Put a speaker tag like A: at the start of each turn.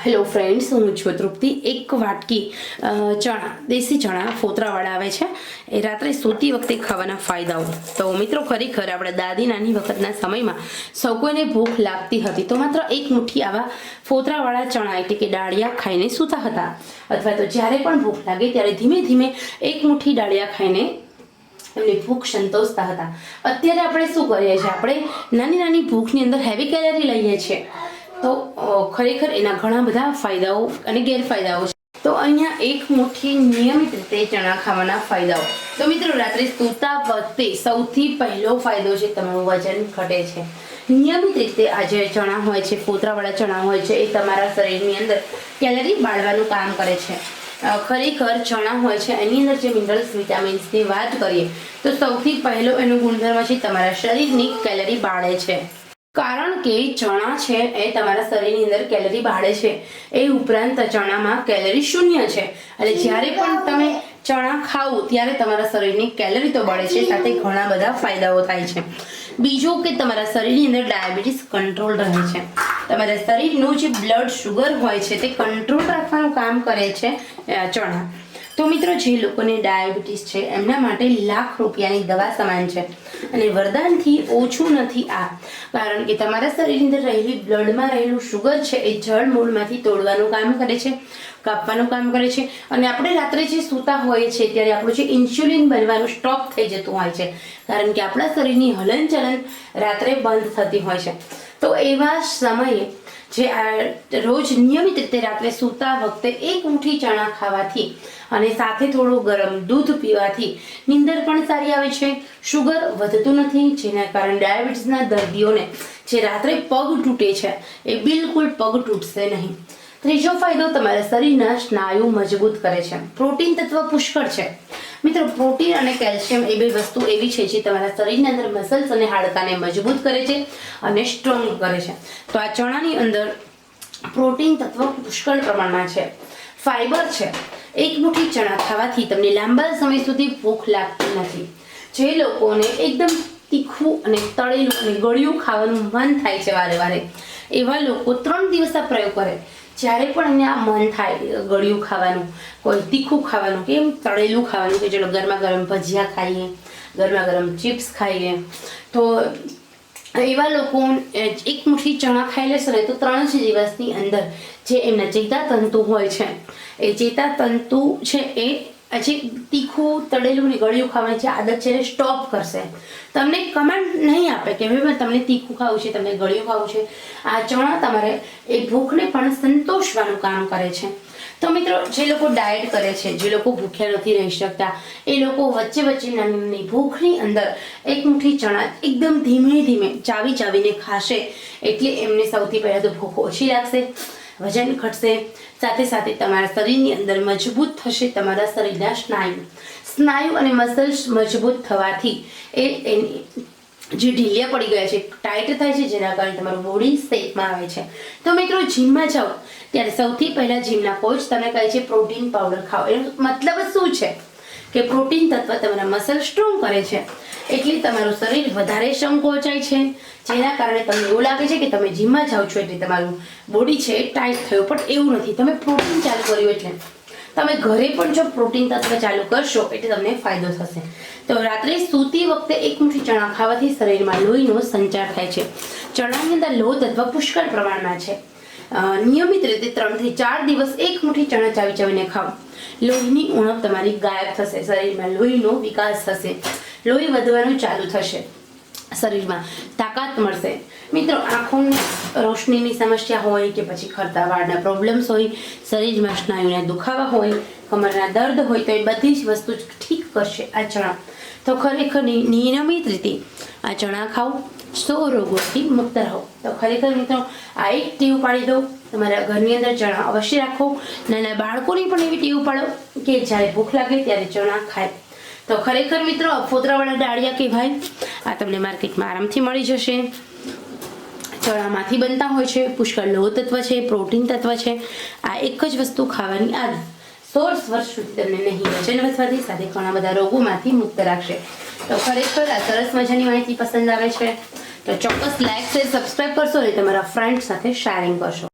A: Hello friends, હું છું તૃપ્તિ. એક વાટકી ચણા, દેશી ચણા ફોતરાવાળા આવે છે, એ રાત્રે સૂતી વખતે ખાવાના ફાયદાઓ. તો મિત્રો, ખરેખર આપણે દાદી નાની વખતના સમયમાં સૌ કોઈને ભૂખ લાગતી હતી તો માત્ર એક મુઠ્ઠી આવા ફોતરાવાળા ચણા એટલે કે ડાળિયા ખાઈને સૂતા હતા, અથવા તો જ્યારે પણ ભૂખ લાગે ત્યારે ધીમે ધીમે એક મુઠ્ઠી ડાળિયા ખાઈને એમની ભૂખ સંતોષતા હતા. અત્યારે આપણે શું કરીએ છીએ? આપણે નાની નાની ભૂખની અંદર હેવી કેલરી લઈએ છીએ, તો ખરેખર એના ઘણા બધા ફાયદાઓ અને ગેરફાયદાઓ છે. તો અહીંયા એક મુઠ્ઠી નિયમિત રીતે ચણા ખાવાના ફાયદાઓ. તો મિત્રો, રાત્રે સૂતા વખતે સૌથી પહેલો ફાયદો છે તમારું વજન ઘટે છે. નિયમિત રીતે આ જે ચણા હોય છે, ફોતરાવાળા ચણા હોય છે, એ તમારા શરીરની અંદર કેલરી બાળવાનું કામ કરે છે. ખરેખર ચણા હોય છે એની અંદર જે મિનરલ્સ, વિટામિન્સની વાત કરીએ તો સૌથી પહેલો એનો ગુણધર્મ છે તમારા શરીરની કેલરી બાળે છે. કારણ કે ચણા છે એ તમારા શરીરની અંદર કેલરી બાળે છે. એ ઉપરાંત ચણામાં કેલરી શૂન્ય છે, એટલે જ્યારે પણ તમે ચણા ખાઓ ત્યારે તમારા શરીરની કેલરી તો બળે છે, સાથે ઘણા બધા ફાયદાઓ થાય છે. બીજું કે તમારા શરીરની અંદર ડાયાબિટીસ કંટ્રોલ રહે છે. તમારા શરીરનું જે બ્લડ શુગર હોય છે તે કંટ્રોલ રાખવાનું કામ કરે છે ચણા. તો મિત્રો, જે લોકોને ડાયાબિટીસ છે એમના માટે લાખ રૂપિયાની દવા સમાન છે, અને વરદાનથી ઓછું નથી આ. કારણ કે તમારા શરીરની અંદર રહેલી બ્લડમાં રહેલું શુગર છે એ જળ મૂળમાંથી તોડવાનું કામ કરે છે, કાપવાનું કામ કરે છે. અને આપણે રાત્રે જે સૂતા હોઈએ છીએ ત્યારે આપણું જે ઇન્સ્યુલિન બનવાનું સ્ટોપ થઈ જતું હોય છે, કારણ કે આપણા શરીરની હલનચલન રાત્રે બંધ થતી હોય છે. તો એવા સમયે જે આ રોજ નિયમિત રીતે રાત્રે સૂતા વખતે એક મુઠ્ઠી ચણા ખાવાથી અને સાથે થોડું ગરમ દૂધ પીવાથી નીંદર પણ સારી આવે છે, શુગર વધતું નથી, જેના કારણે ડાયાબિટીસના દર્દીઓને જે રાત્રે પગ તૂટે છે એ બિલકુલ પગ તૂટશે નહીં. ત્રીજો ફાયદો, તમારા શરીરના સ્નાયુ મજબૂત કરે છે. પ્રોટીન તત્વ પુષ્કળ છે. મિત્રો, પ્રોટીન અને કેલ્શિયમ એ બે વસ્તુ એવી છે જે તમારા શરીરના અંદર મસલ્સ અને હાડકાને મજબૂત કરે છે અને સ્ટ્રોંગ કરે છે. તો આ ચણાની અંદર પ્રોટીન તત્વ પુષ્કળ પ્રમાણમાં છે. ફાઈબર છે. એક મુઠ્ઠી ચણા ખાવાથી તમને લાંબા સમય સુધી ભૂખ લાગતી નથી. જે લોકોને એકદમ તીખું અને તળેલું અને ગળ્યું ખાવાનું મન થાય છે વારે વારે, એવા લોકો 3 દિવસ આ પ્રયોગ કરે. જ્યારે પણ એને આ મન થાય ગળ્યું ખાવાનું, કોઈ તીખું ખાવાનું કે એમ તળેલું ખાવાનું, કે ચલો ગરમા ગરમ ભજીયા ખાઈએ, ગરમા ગરમ ચિપ્સ ખાઈએ, તો એવા લોકો એક મુઠ્ઠી ચણા ખાઈ લેશે ને તો 3 જ દિવસની અંદર જે એમના ચેતાતંતુ હોય છે એ ચેતાતંતુ છે એ જે તીખું તળેલું ને ગળ્યું ખાવાની જે આદત છે એને સ્ટોપ કરશે. તમને કમેન્ટ નહીં આપે કે ભાઈ તમને તીખું ખાવું છે, તમને ગળ્યું ખાવું છે. આ ચણા તમારે એ ભૂખને પણ સંતોષવાનું કામ કરે છે. તો મિત્રો, જે લોકો ડાયટ કરે છે, જે લોકો ભૂખ્યા નથી રહી શકતા, એ લોકો વચ્ચે વચ્ચે નાની ભૂખની અંદર એક મુઠ્ઠી ચણા એકદમ ધીમે ધીમે ચાવીને ખાશે, એટલે એમને સૌથી પહેલાં તો ભૂખ ઓછી લાગશે, વજન ઘટશે, સાથે સાથે તમારા શરીરની અંદર મજબૂત થશે તમારા શરીરના સ્નાયુ અને મસલ્સ મજબૂત થવાથી એની જે ઢીલિયા પડી ગયા છે ટાઈટ થાય છે, જેના કારણે તમારું બોડી શેપમાં આવે છે. તો મિત્રો, જીમમાં જાઓ ત્યારે સૌથી પહેલાં જીમના કોચ તમને કહે છે પ્રોટીન પાવડર ખાઓ. એનો મતલબ શું છે કે પ્રોટીન તત્વ તમારા મસલ સ્ટ્રોંગ કરે છે, એટલે તમારું શરીર વધારે સંકોચાય છે, જેના કારણે તમને એવું લાગે છે કે તમે જીમમાં જાઓ છો એટલે તમારું બોડી છે એ ટાઈટ થયું. પણ એવું નથી. તમે પ્રોટીન ચાલુ કર્યું એટલે તમે ઘરે પણ જો પ્રોટીન તત્વ ચાલુ કરશો એટલે તમને ફાયદો થશે. તો રાત્રે સૂતી વખતે એક મુઠ્ઠી ચણા ખાવાથી શરીરમાં લોહીનો સંચાર થાય છે. ચણાની અંદર લોહ તત્વ પુષ્કળ પ્રમાણમાં છે. નિયમિત રીતે 3 થી 4 દિવસ એક મુઠ્ઠી ચણા ચાવીને ખાઓ. લોહીની ઉણપ તમારી ગાયબ થશે, શરીરમાં લોહીનો વિકાસ થશે, લોહી વધવાનું ચાલુ થશે, શરીરમાં તાકાત મળશે. મિત્રો, આંખોની રોશનીની સમસ્યા હોય કે પછી ખરતા વાળના પ્રોબ્લેમ્સ હોય, શરીરમાં સ્નાયુના દુખાવા હોય, કમરના દર્દ હોય, તો એ બધી જ વસ્તુ ઠીક કરશે આ ચણા. તો ખરેખર નિયમિત રીતે આ ચણા ખાઓ, 100 રોગોથી મુક્ત રહો. તો ખરેખર મિત્રો, આ એક ટેવ પાડી દો. તમારા ઘરની અંદર ચણા અવશ્ય રાખો. નાના બાળકોની પણ એવી ટેવ પાડો કે જ્યારે ભૂખ લાગે ત્યારે ચણા ખાય. તો ખરેખર મિત્રો, ફોતરાવાળા ડાળિયા કહેવાય. આ તમને માર્કેટમાં આરામથી મળી જશે. ચણામાંથી બનતા હોય છે, પુષ્કળ લોહ તત્વ છે, પ્રોટીન તત્વ છે. આ એક જ વસ્તુ ખાવાની આદત 100 વર્ષ સુધી તમને નહીં વજન વધવાથી સાથે ઘણા બધા રોગોમાંથી મુક્ત રાખશે. તો ખરેખર આ સરસ મજાની માહિતી પસંદ આવે છે તો ચોક્કસ લાઈક, શેર, સબસ્ક્રાઈબ કરશો અને તમારા ફ્રેન્ડ સાથે શેરિંગ કરશો.